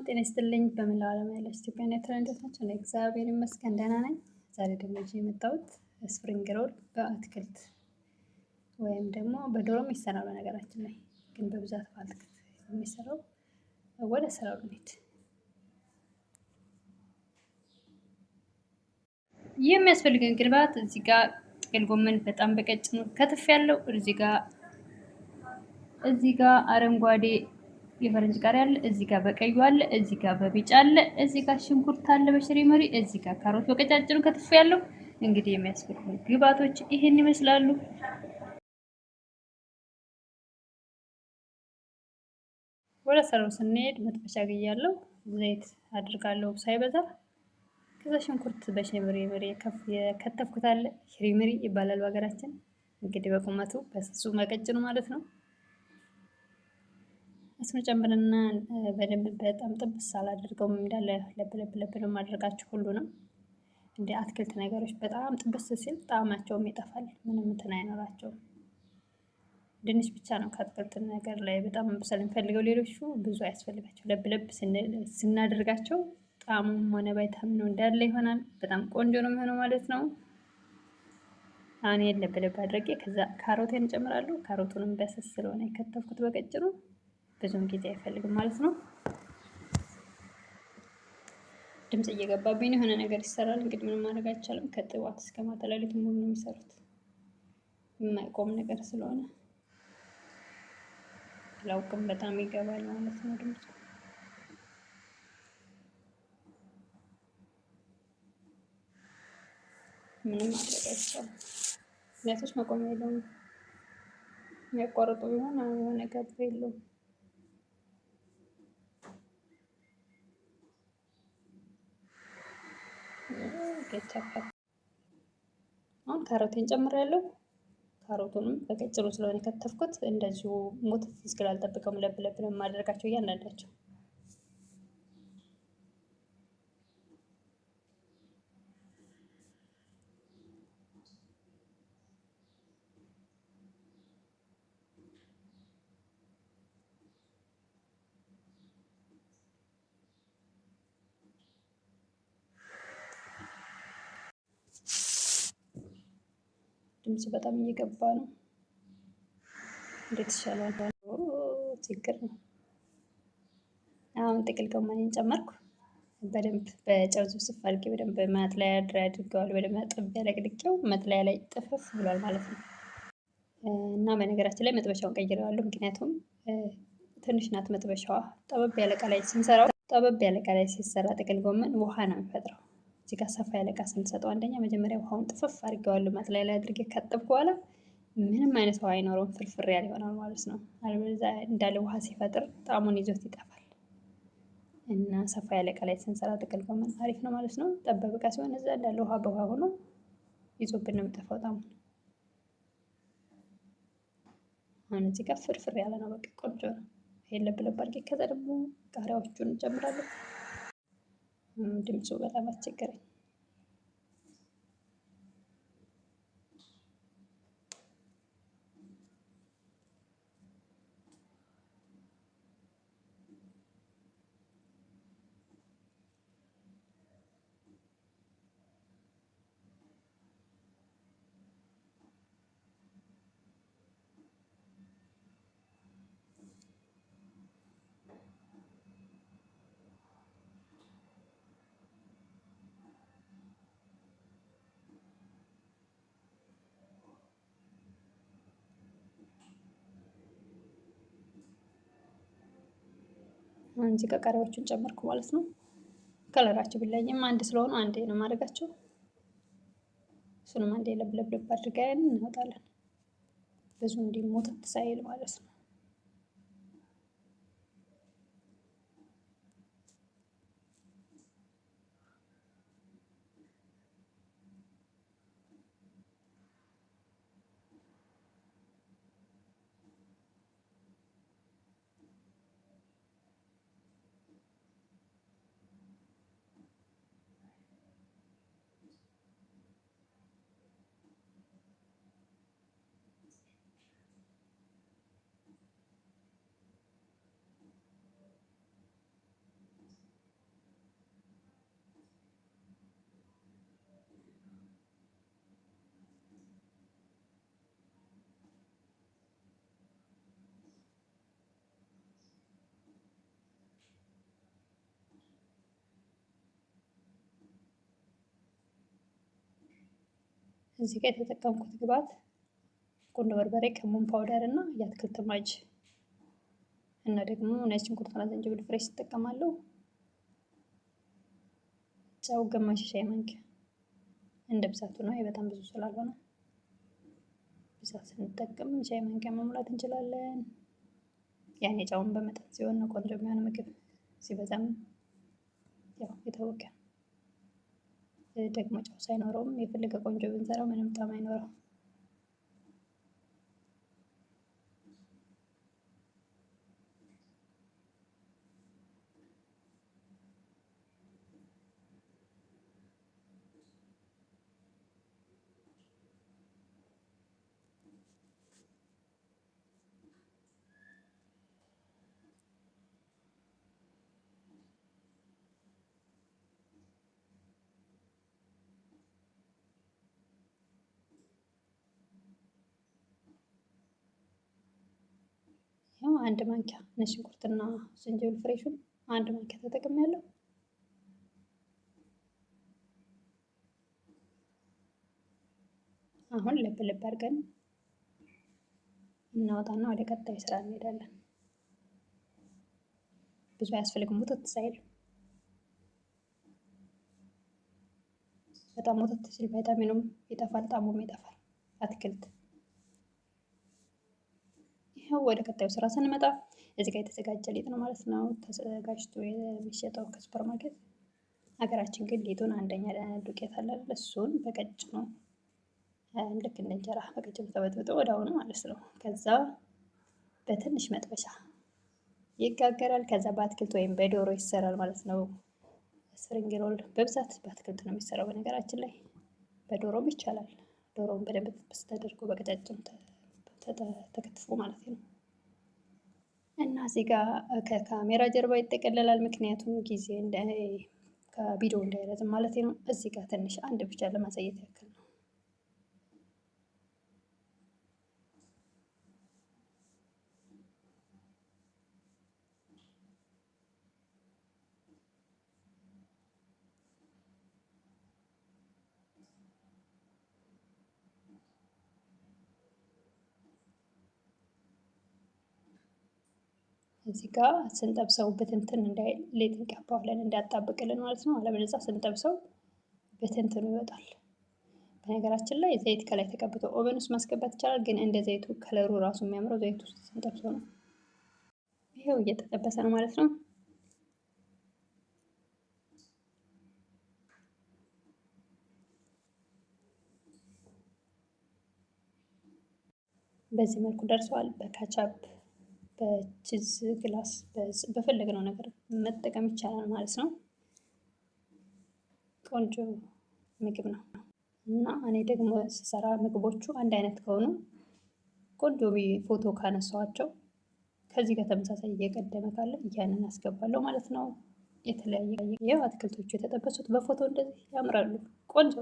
ጤና ይስጥልኝ በመላው ዓለም ያላችሁ ኢትዮጵያውያን ኤርትራውያን እንዴት ናችሁ? እኔ እግዚአብሔር ይመስገን ደህና ነኝ። ዛሬ ደግሞ ይዤ የመጣሁት ስፕሪንግ ሮል በአትክልት ወይም ደግሞ በዶሮም ይሰራል። በነገራችን ላይ ግን በብዛት በአትክልት የሚሰራው። ወደ ስራው እንሂድ። የሚያስፈልገን ግብአት እዚህ ጋር ጥቅል ጎመን በጣም በቀጭኑ ከትፍ ያለው እዚህ ጋር አረንጓዴ የፈረንጅ ቃሪያ አለ፣ እዚህ ጋር በቀዩ አለ፣ እዚህ ጋር በቢጫ አለ፣ እዚህ ጋር ሽንኩርት አለ በሽሪ መሪ፣ እዚህ ጋር ካሮት በቀጫጭኑ ከትፍ ያለው። እንግዲህ የሚያስፈልጉ ግብአቶች ይሄን ይመስላሉ። ወደ ስራው ስንሄድ መጥበሻ ግያለሁ፣ ዘይት አድርጋለሁ ሳይበዛ። ከዛ ሽንኩርት በሽሪ መሪ የከተፍኩት አለ፣ ሽሪ መሪ ይባላል በሀገራችን። እንግዲህ በቁመቱ በስሱ መቀጭኑ ማለት ነው። እሱን ጨምርና በደንብ በጣም ጥብስ አላደርገውም፣ እንዳለ ለብ ነው ማድረጋችሁ ሁሉንም። እንደ አትክልት ነገሮች በጣም ጥብስ ሲል ጣዕማቸውም ይጠፋል፣ ምንም እንትን አይኖራቸውም። ድንች ብቻ ነው ከአትክልት ነገር ላይ በጣም መብሰል የሚፈልገው፣ ሌሎቹ ብዙ አያስፈልጋቸው። ለብ ስናደርጋቸው ጣዕሙም ሆነ ቫይታሚኑ እንዳለ ይሆናል። በጣም ቆንጆ ነው የሚሆነው ማለት ነው። አሁን ይሄን ለብ አድርጌ ከዛ ካሮቴን እጨምራለሁ። ካሮቱንም በስስ ስለሆነ የከተፍኩት በቀጭኑ ብዙም ጊዜ አይፈልግም ማለት ነው። ድምጽ እየገባብኝ የሆነ ነገር ይሰራል። እንግዲህ ምንም ማድረግ አይቻልም። ከጥዋት እስከ ማታ ሌሊት ሙሉ ነው የሚሰሩት፣ የማይቆም ነገር ስለሆነ አላውቅም። በጣም ይገባል ማለት ነው ድምጽ። ምንም ማድረግ አይቻልም። ምክንያቱም መቆም የለውም። የሚያቋርጡ ቢሆን የሆነ ገብ የለውም። አሁን ካሮቴን ጨምሬያለሁ። ካሮቱንም በቀጭኑ ስለሆነ የከተፍኩት እንደዚሁ ሙት እስኪል አልጠብቀውም። ለብ ነው የማደርጋቸው እያንዳንዳቸው። ድምጽ በጣም እየገባ ነው። እንዴት ይሻላል? ችግር ነው። አሁን ጥቅል ጎመኔን ጨመርኩ። በደንብ በጨው ዝብስፍ አድርጌ በደንብ ማጥለያ አድርጌዋለሁ። በደንብ አጥቤ አለቅልቄው ማጥለያ ላይ ጥፍፍ ብሏል ማለት ነው። እና በነገራችን ላይ መጥበሻውን ቀይሬዋለሁ። ምክንያቱም ትንሽ ናት መጥበሻዋ። ጠበብ ያለ እቃ ላይ ሲሰራ ጥቅል ጎመን ውሃ ነው የሚፈጥረው። እዚህ ጋር ሰፋ ያለ እቃ ስንሰጠው አንደኛ መጀመሪያ ውሃውን ጥፍፍ አድርጌዋለሁ። ማጥለያ ላይ አድርጌ ካጠብኩ በኋላ ምንም አይነት ውሃ አይኖረውም፣ ፍርፍር ያለ ይሆናል ማለት ነው። አለበለዚያ እንዳለ ውሃ ሲፈጥር ጣዕሙን ይዞት ይጠፋል። እና ሰፋ ያለ እቃ ላይ ስንሰራ ጥቅል ጎመን አሪፍ ነው ማለት ነው። ጠባብ እቃ ሲሆን እዛ እንዳለ ውሃ በውሃ ሆኖ ይዞብን ነው የሚጠፋው ጣዕሙን። አሁን እዚህ ጋር ፍርፍር ያለ ነው፣ በቃ ቆንጆ ነው። ይሄን ለብ አድርጌ ከዛ ደግሞ ቃሪያዎቹን እንጨምራለን። ድምፁ በጣም አስቸገረኝ። እዚህ ጋር ቃሪያዎቹን ጨመርኩ ማለት ነው። ከለራቸው ቢለያይም አንድ ስለሆኑ አንዴ ነው የማደርጋቸው። እሱንም አንዴ ለብ አድርገን እናወጣለን፣ ብዙ እንዲሞትት ሳይል ማለት ነው። እዚህ ጋር የተጠቀምኩት ግብአት ቁንዶ በርበሬ፣ ከሙን ፓውደር እና የአትክልት ማጅ እና ደግሞ ነጭ ሽንኩርትና ዝንጅብል ፍሬሽ እጠቀማለሁ። ጨው ግማሽ ሻይ ማንኪያ እንደ ብዛቱ ነው። በጣም ብዙ ስላልሆነ ብዛት ስንጠቀም ሻይ ማንኪያ መሙላት እንችላለን። ያኔ ጨውን በመጠን ሲሆን ነው ቆንጆ የሚሆነው ምግብ። ሲበዛም ያው የታወቀ ደግሞ ጨው ሳይኖረውም የፈለገ ቆንጆ ብንሰራው ምንም ጣዕም አይኖረው። ያው አንድ ማንኪያ ነጭ ሽንኩርትና ዝንጅብል ፍሬሹን አንድ ማንኪያ ተጠቅሜያለሁ። አሁን ለብ ለብ አድርገን እናወጣና ወደ ቀጣዩ ስራ እንሄዳለን። ብዙ አያስፈልግም ሙትት ሳይል። በጣም ሙትት ሲል ቫይታሚኑም ይጠፋል፣ ጣዕሙም ይጠፋል። አትክልት ይኸው ወደ ቀጣዩ ስራ ስንመጣ እዚህ ጋር የተዘጋጀ ሊጥ ነው ማለት ነው። ተዘጋጅቶ የሚሸጠው ከሱፐር ማርኬት። ሀገራችን ግን ሊጡን አንደኛ ዱቄት አለ እሱን በቀጭኑ ልክ እንደ እንጀራ በቀጭኑ ተበጥብጦ ወደ አሁኑ ማለት ነው። ከዛ በትንሽ መጥበሻ ይጋገራል። ከዛ በአትክልት ወይም በዶሮ ይሰራል ማለት ነው። ስፕሪንግ ሮል በብዛት በአትክልት ነው የሚሰራው በነገራችን ላይ። በዶሮም ይቻላል። ዶሮውን በደንብ ጥብስ ተደርጎ በቀጫጭኑ ተከትፎ ማለት ነው። እና እዚህ ጋር ከካሜራ ጀርባ ይጠቀለላል፣ ምክንያቱም ጊዜ ከቪዲዮ እንዳይረዝም ማለት ነው። እዚህ ጋር ትንሽ አንድ ብቻ ለማሳየት ያክል ነው። እዚህ ጋር ስንጠብሰው ብትንትን እንዳይል ሊጥ እንቀባዋለን እንዳያጣብቅልን ማለት ነው። አለበለዚያ ስንጠብሰው ብትንትኑ ይወጣል። በነገራችን ላይ ዘይት ከላይ ተቀብቶ ኦቨን ውስጥ ማስገባት ይቻላል፣ ግን እንደ ዘይቱ ከለሩ ራሱ የሚያምረው ዘይት ውስጥ ስንጠብሰው ነው። ይሄው እየተጠበሰ ነው ማለት ነው። በዚህ መልኩ ደርሰዋል። በካቻፕ በቺዝ ግላስ በፈለግነው ነገር መጠቀም ይቻላል ማለት ነው። ቆንጆ ምግብ ነው እና እኔ ደግሞ ስሰራ ምግቦቹ አንድ አይነት ከሆኑ ቆንጆ ብዬ ፎቶ ካነሳኋቸው ከዚህ ጋር ተመሳሳይ እየቀደመ ካለ ያንን አስገባለሁ ማለት ነው። የተለያየ አትክልቶቹ የተጠበሱት በፎቶ እንደዚህ ያምራሉ። ቆንጆ